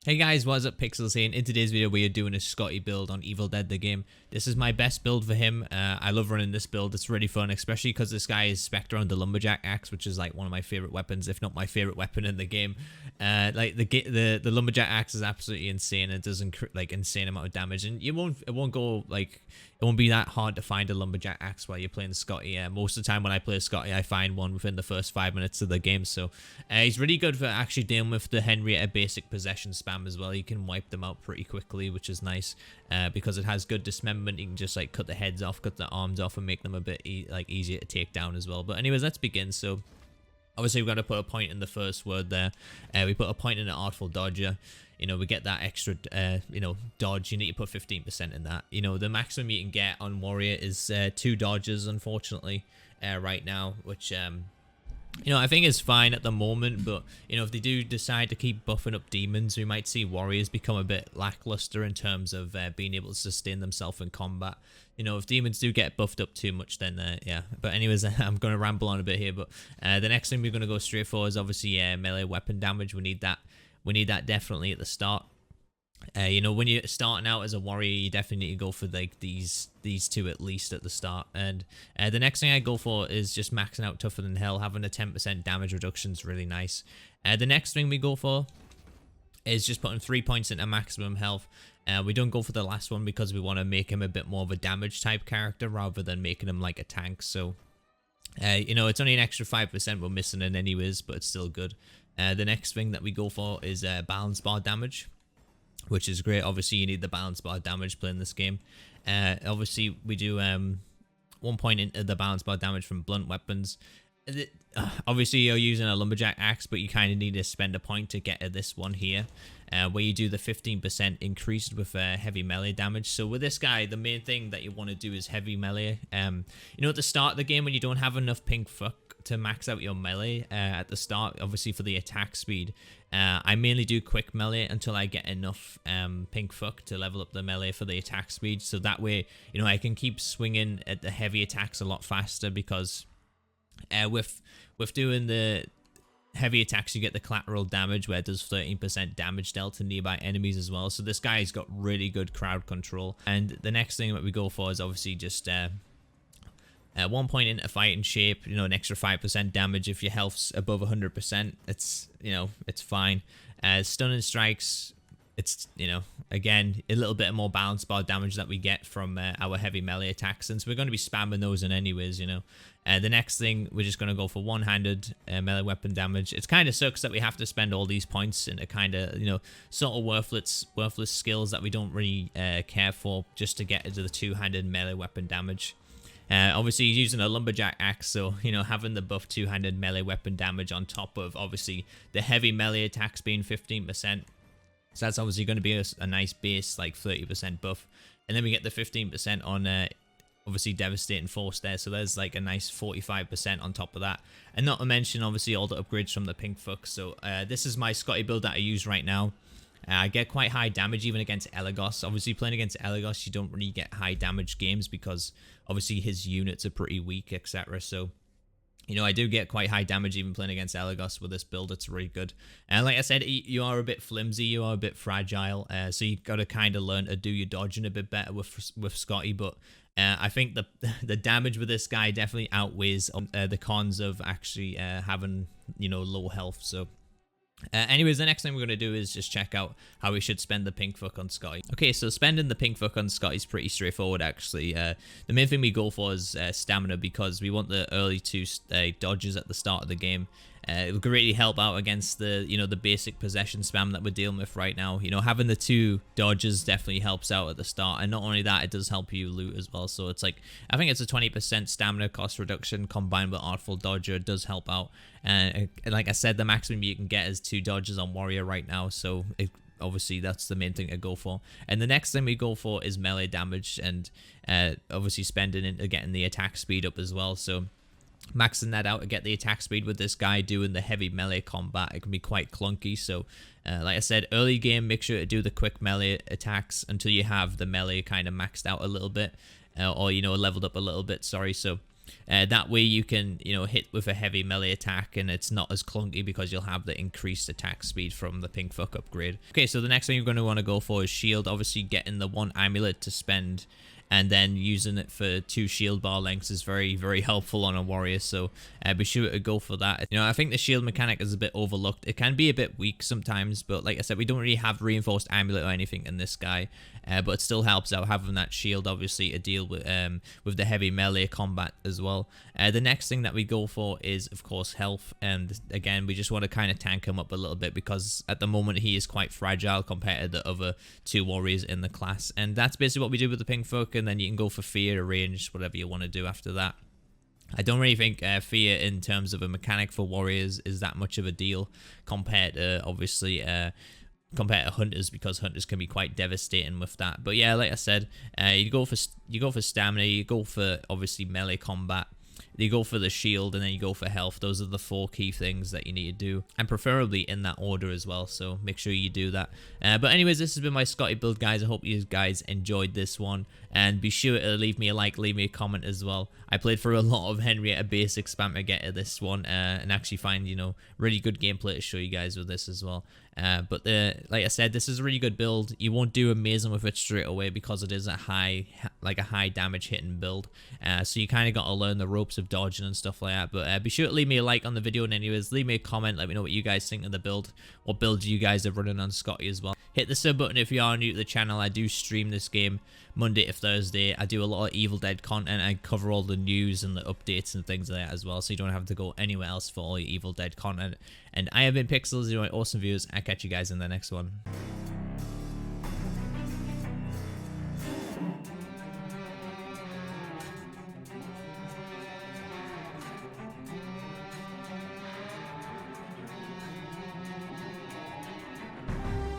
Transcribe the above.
Hey guys, what's up? Pixels here. In today's video, we are doing a Scotty build on Evil Dead the game. This is my best build for him. I love running this build. It's really fun, especially because this guy is Spectre on the Lumberjack axe, which is like one of my favorite weapons, if not my favorite weapon in the game. Like the Lumberjack axe is absolutely insane. It does like insane amount of damage, and it won't go like it won't be that hard to find a Lumberjack axe while you're playing Scotty. Most of the time when I play Scotty, I find one within the first 5 minutes of the game. So he's really good for actually dealing with the Henrietta basic possession spam as well. You can wipe them out pretty quickly, which is nice because it has good dismemberment. You can just like cut the heads off, cut the arms off, and make them a bit easier to take down as well. But anyways, let's begin. So obviously we've got to put a point in the first word there. We put a point in the Artful Dodger. You know, we get that extra, dodge. You need to put 15% in that. You know, the maximum you can get on Warrior is 2 dodges, unfortunately, right now, which, I think is fine at the moment. But, if they do decide to keep buffing up demons, we might see Warriors become a bit lackluster in terms of being able to sustain themselves in combat. If demons do get buffed up too much, then, yeah. But anyways, I'm going to ramble on a bit here. But the next thing we're going to go straight for is obviously melee weapon damage. We need that. We need that definitely at the start. When you're starting out as a warrior, you definitely need to go for like these two at least at the start. And the next thing I go for is just maxing out Tougher Than Hell. Having a 10% damage reduction is really nice. The next thing we go for is just putting 3 points into maximum health. We don't go for the last one because we want to make him a bit more of a damage type character rather than making him like a tank. So, it's only an extra 5% we're missing in anyways, but it's still good. The next thing that we go for is balance bar damage, which is great. Obviously, you need the balance bar damage playing this game. Obviously, we do 1 point into the balance bar damage from blunt weapons. Obviously, you're using a lumberjack axe, but you kind of need to spend a point to get to this one here, where you do the 15% increased with heavy melee damage. So with this guy, the main thing that you want to do is heavy melee. At the start of the game when you don't have enough pink fuck to max out your melee at the start, obviously for the attack speed, I mainly do quick melee until I get enough pink fuck to level up the melee for the attack speed. So that way, I can keep swinging at the heavy attacks a lot faster because with doing the heavy attacks, you get the collateral damage where it does 13% damage dealt to nearby enemies as well. So this guy's got really good crowd control. And the next thing that we go for is obviously just 1 point into fighting shape, an extra 5% damage if your health's above 100%. It's, it's fine. Stunning strikes, it's, again, a little bit more balance bar damage that we get from our heavy melee attacks, since we're going to be spamming those in anyways, The next thing, we're just going to go for one-handed melee weapon damage. It kind of sucks that we have to spend all these points into kind of, sort of worthless skills that we don't really care for just to get into the two-handed melee weapon damage. Obviously, he's using a lumberjack axe, so, having the buff two-handed melee weapon damage on top of, obviously, the heavy melee attacks being 15%. So that's obviously going to be a nice base, like 30% buff. And then we get the 15% on, obviously, Devastating Force there. So there's like a nice 45% on top of that. And not to mention, obviously, all the upgrades from the pink fuck. So this is my Scotty build that I use right now. I get quite high damage even against Elagos. Obviously, playing against Elagos, you don't really get high damage games because obviously his units are pretty weak, etc. So, I do get quite high damage even playing against Elagos with this build. It's really good. And like I said, you are a bit flimsy, you are a bit fragile, so you got to kind of learn to do your dodging a bit better with Scotty. But I think the damage with this guy definitely outweighs the cons of actually having low health. So. Anyways, the next thing we're going to do is just check out how we should spend the pink fuck on Scotty. Okay, so spending the pink fuck on Scotty is pretty straightforward, actually. The main thing we go for is stamina, because we want the early two dodges at the start of the game. It will greatly help out against the, the basic possession spam that we're dealing with right now. Having the 2 dodges definitely helps out at the start. And not only that, it does help you loot as well. So it's like, I think it's a 20% stamina cost reduction combined with Artful Dodger. It does help out. And like I said, the maximum you can get is 2 dodges on Warrior right now. So obviously that's the main thing to go for. And the next thing we go for is melee damage, and obviously spending into getting the attack speed up as well. So maxing that out to get the attack speed with this guy doing the heavy melee combat, it can be quite clunky. So like I said, early game, make sure to do the quick melee attacks until you have the melee kind of maxed out a little bit, or leveled up a little bit, sorry. So That way you can, you know, hit with a heavy melee attack and it's not as clunky because you'll have the increased attack speed from the pink fuck upgrade. Okay, so the next thing you're going to want to go for is shield. Obviously getting the 1 amulet to spend and then using it for 2 shield bar lengths is very, very helpful on a warrior, so be sure to go for that. You know, I think the shield mechanic is a bit overlooked. It can be a bit weak sometimes, but like I said, we don't really have reinforced amulet or anything in this guy, but it still helps out having that shield, obviously, to deal with the heavy melee combat as well. The next thing that we go for is, of course, health, and again, we just want to kind of tank him up a little bit because at the moment he is quite fragile compared to the other 2 warriors in the class, and that's basically what we do with the pink folk. And then you can go for fear or range, whatever you want to do after that. I don't really think fear in terms of a mechanic for warriors is that much of a deal compared to, obviously, compared to hunters, because hunters can be quite devastating with that. But yeah, like I said, you go for stamina, you go for obviously melee combat, you go for the shield, and then you go for health. Those are the 4 key things that you need to do, and preferably in that order as well, so make sure you do that. But anyways, this has been my Scotty build, guys. I hope you guys enjoyed this one, and be sure to leave me a like, leave me a comment as well. I played through a lot of Henrietta basic spam to get to this one, and actually find, you know, really good gameplay to show you guys with this as well. But like I said, this is a really good build. You won't do amazing with it straight away because it is a high damage hitting build. So you kind of got to learn the ropes of dodging and stuff like that. But be sure to leave me a like on the video, and anyways, leave me a comment. Let me know what you guys think of the build. What builds you guys are running on Scotty as well. Hit the sub button if you are new to the channel. I do stream this game Monday to Thursday. I do a lot of Evil Dead content. I cover all the news and the updates and things like that as well, so you don't have to go anywhere else for all your Evil Dead content. And I have been Pixels, you know, awesome viewers. I'll catch you guys in the next one.